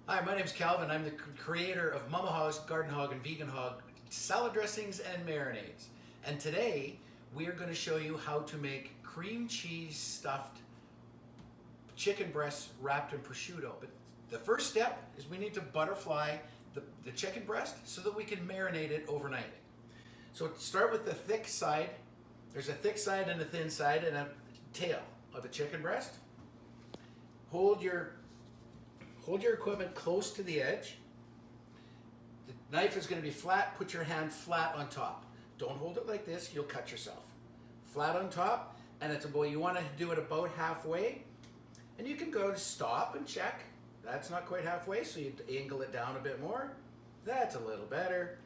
Hi, my name's Calvin. I'm the creator of Mama Hogg's Garden Hog and Vegan Hog salad dressings and marinades. And today we are going to show you how to make cream cheese stuffed chicken breasts wrapped in prosciutto. But the first step is we need to butterfly the chicken breast so that we can marinate it overnight. So start with the thick side. There's a thick side and a thin side and a tail of a chicken breast. Hold your equipment close to the edge. The knife is going to be flat. Put your hand flat on top. Don't hold it like this, you'll cut yourself. Flat on top, and it's about, you want to do it about halfway. And you can go stop and check. That's not quite halfway, so you angle it down a bit more. That's a little better.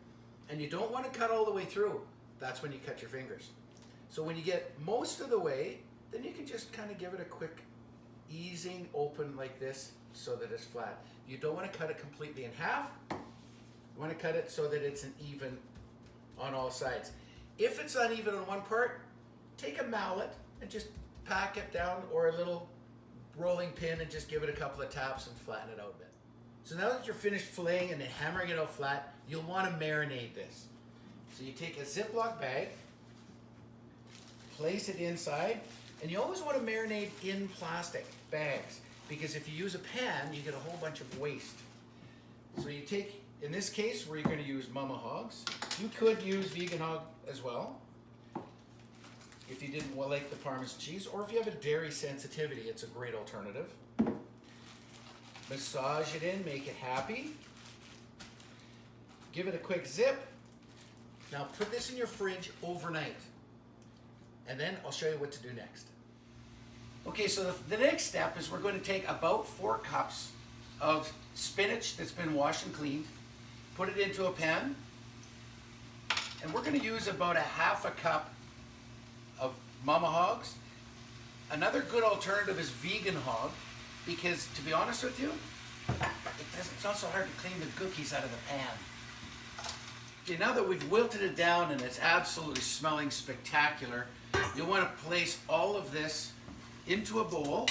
And you don't want to cut all the way through. That's when you cut your fingers. So when you get most of the way, then you can just kind of give it a quick easing open like this so that it's flat. You don't want to cut it completely in half. You want to cut it so that it's an even on all sides. If it's uneven on one part, take a mallet and just pack it down, or a little rolling pin, and just give it a couple of taps and flatten it out a bit. So now that you're finished filleting and then hammering it out flat, you'll want to marinate this. So you take a Ziploc bag, place it inside, and you always want to marinate in plastic bags, because if you use a pan, you get a whole bunch of waste. So you take, in this case, where you're going to use Mama Hogg's, you could use Vegan Hog as well, if you didn't like the Parmesan cheese, or if you have a dairy sensitivity, it's a great alternative. Massage it in, make it happy. Give it a quick zip. Now put this in your fridge overnight, and then I'll show you what to do next. Okay, so the next step is we're going to take about 4 cups of spinach that's been washed and cleaned, put it into a pan, and we're going to use about a half a cup of Mama Hogg's. Another good alternative is Vegan Hog, because to be honest with you, it's not so hard to clean the cookies out of the pan. Okay, now that we've wilted it down and it's absolutely smelling spectacular, you'll want to place all of this into a bowl,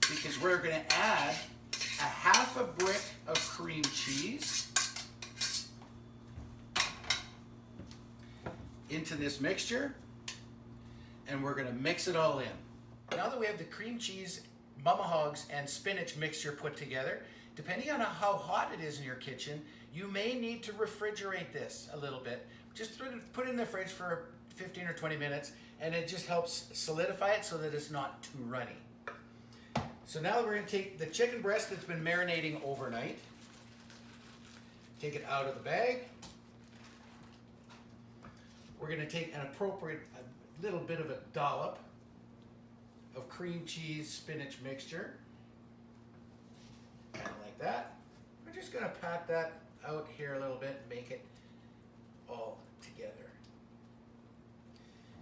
because we're going to add a half a brick of cream cheese into this mixture, and we're going to mix it all in. Now that we have the cream cheese, Mama Hogg's, and spinach mixture put together, depending on how hot it is in your kitchen, you may need to refrigerate this a little bit. Just put it in the fridge for 15 or 20 minutes, and it just helps solidify it so that it's not too runny. So now we're going to take the chicken breast that's been marinating overnight, take it out of the bag. We're going to take an appropriate, a little bit of a dollop of cream cheese spinach mixture, kind of like that. We're just going to pat that out here a little bit and make it all together.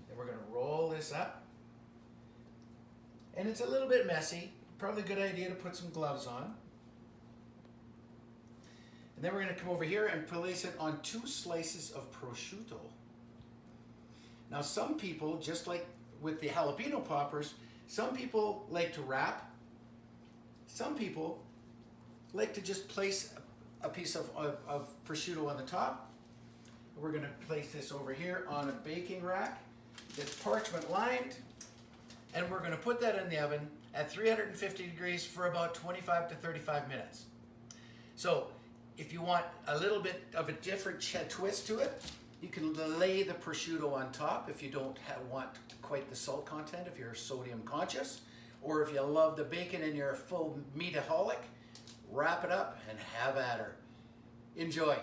Then we're going to roll this up, and it's a little bit messy. Probably a good idea to put some gloves on. And then we're going to come over here and place it on 2 slices of prosciutto. Now some people, just like with the jalapeno poppers, some people like to wrap. Some people like to just place a piece of prosciutto on the top. We're going to place this over here on a baking rack that's parchment lined, and we're going to put that in the oven at 350 degrees for about 25 to 35 minutes. So if you want a little bit of a different twist to it, you can lay the prosciutto on top if you don't want quite the salt content, if you're sodium conscious, or if you love the bacon and you're a full meataholic, wrap it up and have at her. Enjoy.